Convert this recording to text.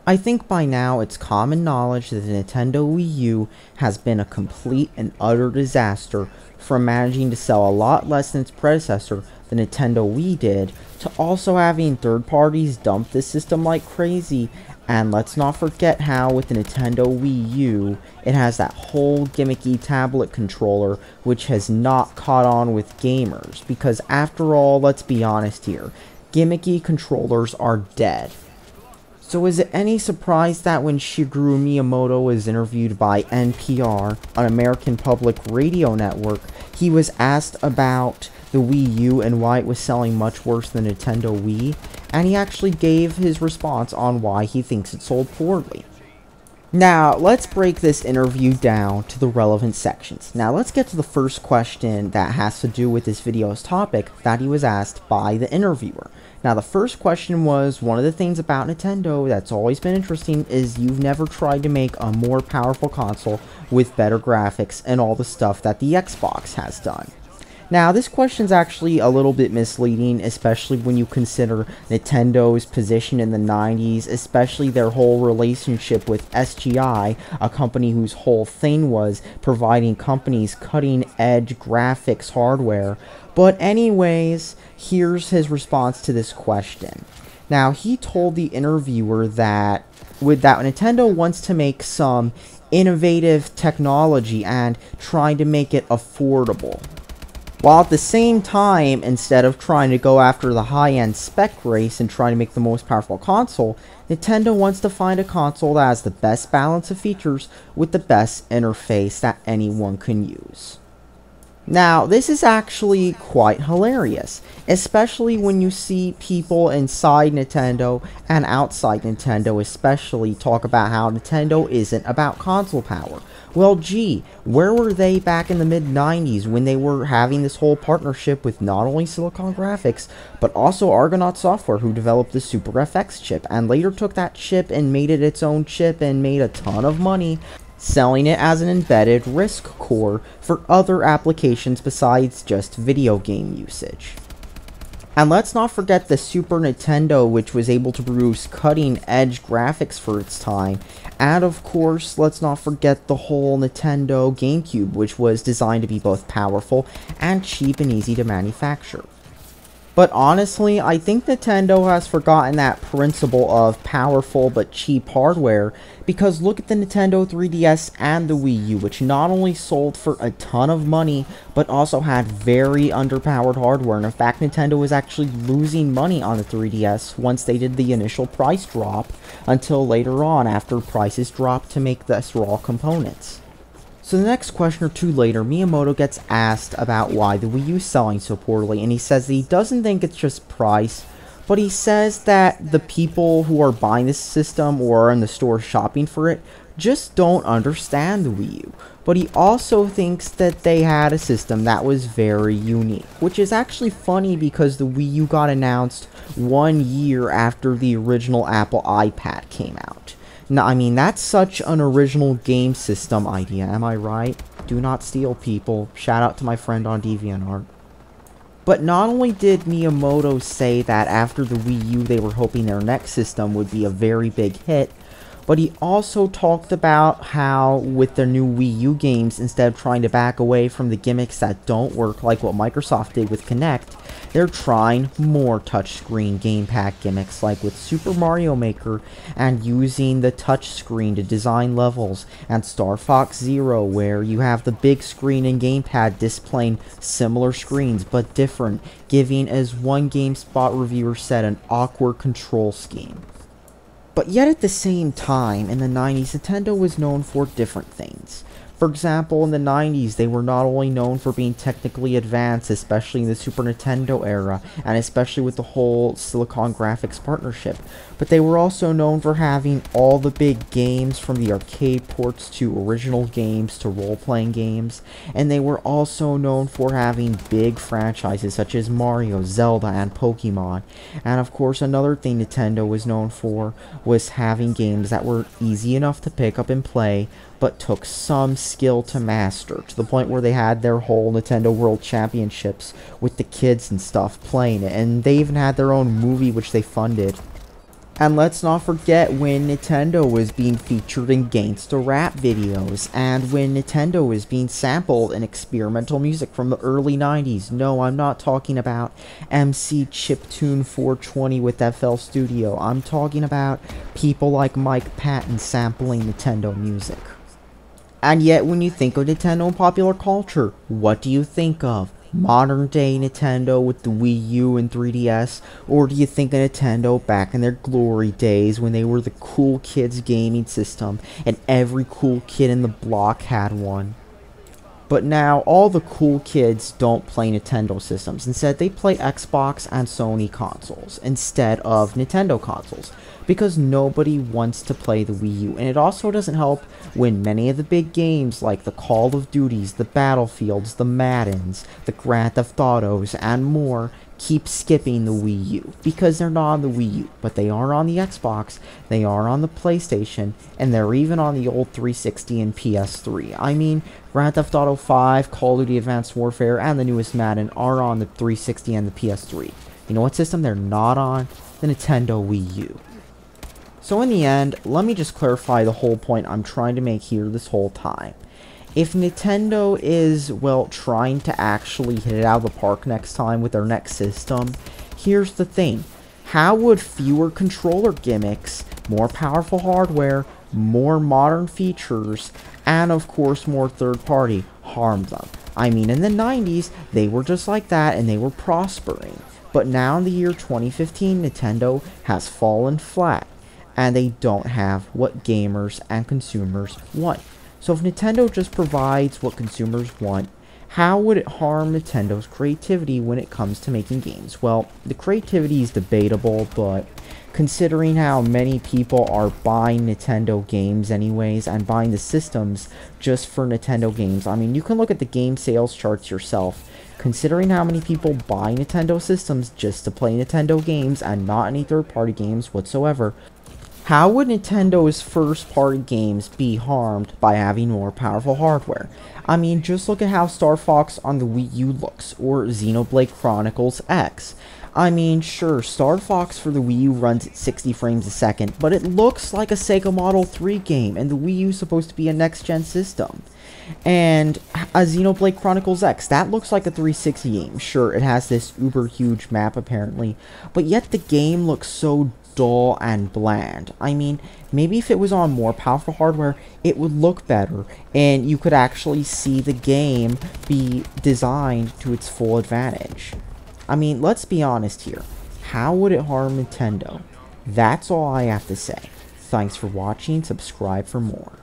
I think by now it's common knowledge that the Nintendo Wii U has been a complete and utter disaster, from managing to sell a lot less than its predecessor, the Nintendo Wii did, to also having third parties dump this system like crazy. And let's not forget how with the Nintendo Wii U, it has that whole gimmicky tablet controller which has not caught on with gamers, because after all, let's be honest here, gimmicky controllers are dead. So is it any surprise that when Shigeru Miyamoto was interviewed by NPR, an American public radio network, he was asked about the Wii U and why it was selling much worse than Nintendo Wii, and he actually gave his response on why he thinks it sold poorly. Now, let's break this interview down to the relevant sections. Now, let's get to the first question that has to do with this video's topic that he was asked by the interviewer. Now, the first question was, one of the things about Nintendo that's always been interesting is you've never tried to make a more powerful console with better graphics and all the stuff that the Xbox has done. Now, this question's actually a little bit misleading, especially when you consider Nintendo's position in the 90s, especially their whole relationship with SGI, a company whose whole thing was providing companies cutting-edge graphics hardware. But anyways, here's his response to this question. Now, he told the interviewer that Nintendo wants to make some innovative technology and trying to make it affordable, while at the same time, instead of trying to go after the high-end spec race and trying to make the most powerful console, Nintendo wants to find a console that has the best balance of features with the best interface that anyone can use. Now, this is actually quite hilarious, especially when you see people inside Nintendo and outside Nintendo especially talk about how Nintendo isn't about console power. Well, gee, where were they back in the mid-90s when they were having this whole partnership with not only Silicon Graphics, but also Argonaut Software, who developed the Super FX chip, and later took that chip and made it its own chip and made a ton of money, selling it as an embedded RISC core for other applications besides just video game usage. And let's not forget the Super Nintendo, which was able to produce cutting-edge graphics for its time. And of course, let's not forget the whole Nintendo GameCube, which was designed to be both powerful and cheap and easy to manufacture. But honestly, I think Nintendo has forgotten that principle of powerful but cheap hardware, because look at the Nintendo 3DS and the Wii U, which not only sold for a ton of money, but also had very underpowered hardware. And in fact, Nintendo was actually losing money on the 3DS once they did the initial price drop, until later on after prices dropped to make the raw components. So the next question or two later, Miyamoto gets asked about why the Wii U is selling so poorly, and he says that he doesn't think it's just price, but he says that the people who are buying this system or are in the store shopping for it just don't understand the Wii U. But he also thinks that they had a system that was very unique, which is actually funny because the Wii U got announced 1 year after the original Apple iPad came out. Now, I mean, that's such an original game system idea, am I right? Do not steal, people. Shout out to my friend on DeviantArt. But not only did Miyamoto say that after the Wii U they were hoping their next system would be a very big hit, but he also talked about how with their new Wii U games, instead of trying to back away from the gimmicks that don't work like what Microsoft did with Kinect, they're trying more touchscreen gamepad gimmicks like with Super Mario Maker and using the touchscreen to design levels, and Star Fox Zero, where you have the big screen and gamepad displaying similar screens but different, giving, as one GameSpot reviewer said, an awkward control scheme. But yet at the same time, in the 90s, Nintendo was known for different things. For example, in the 90s, they were not only known for being technically advanced, especially in the Super Nintendo era, and especially with the whole Silicon Graphics partnership, but they were also known for having all the big games, from the arcade ports to original games to role-playing games, and they were also known for having big franchises such as Mario, Zelda, and Pokemon. And of course, another thing Nintendo was known for was having games that were easy enough to pick up and play, but took some skill to master, to the point where they had their whole Nintendo World Championships with the kids and stuff playing it, and they even had their own movie which they funded. And let's not forget when Nintendo was being featured in gangsta rap videos, and when Nintendo was being sampled in experimental music from the early 90s. No, I'm not talking about MC Chiptune 420 with FL Studio. I'm talking about people like Mike Patton sampling Nintendo music. And yet, when you think of Nintendo and popular culture, what do you think of? Modern day Nintendo with the Wii U and 3DS? Or do you think of Nintendo back in their glory days when they were the cool kids gaming system and every cool kid in the block had one? But now, all the cool kids don't play Nintendo systems. Instead, they play Xbox and Sony consoles instead of Nintendo consoles, because nobody wants to play the Wii U. And it also doesn't help when many of the big games like the Call of Duties, the Battlefields, the Maddens, the Grand Theft Autos, and more keep skipping the Wii U, because they're not on the Wii U, but they are on the Xbox, they are on the PlayStation, and they're even on the old 360 and PS3. I mean, Grand Theft Auto 5, Call of Duty Advanced Warfare, and the newest Madden are on the 360 and the PS3. You know what system they're not on? The Nintendo Wii U. So in the end, let me just clarify the whole point I'm trying to make here this whole time. If Nintendo is, well, trying to actually hit it out of the park next time with their next system, here's the thing. How would fewer controller gimmicks, more powerful hardware, more modern features, and of course more third party harm them? I mean, in the 90s, they were just like that and they were prospering. But now in the year 2015, Nintendo has fallen flat, and they don't have what gamers and consumers want. So if Nintendo just provides what consumers want, how would it harm Nintendo's creativity when it comes to making games? Well, the creativity is debatable, but considering how many people are buying Nintendo games anyways, and buying the systems just for Nintendo games, I mean, you can look at the game sales charts yourself. Considering how many people buy Nintendo systems just to play Nintendo games and not any third-party games whatsoever, how would Nintendo's first-party games be harmed by having more powerful hardware? I mean, just look at how Star Fox on the Wii U looks, or Xenoblade Chronicles X. I mean, sure, Star Fox for the Wii U runs at 60 frames a second, but it looks like a Sega Model 3 game, and the Wii U is supposed to be a next-gen system. And a Xenoblade Chronicles X, that looks like a 360 game. Sure, it has this uber huge map apparently, but yet the game looks so dull and bland. I mean, maybe if it was on more powerful hardware, it would look better, and you could actually see the game be designed to its full advantage. I mean, let's be honest here. How would it harm Nintendo? That's all I have to say. Thanks for watching. Subscribe for more.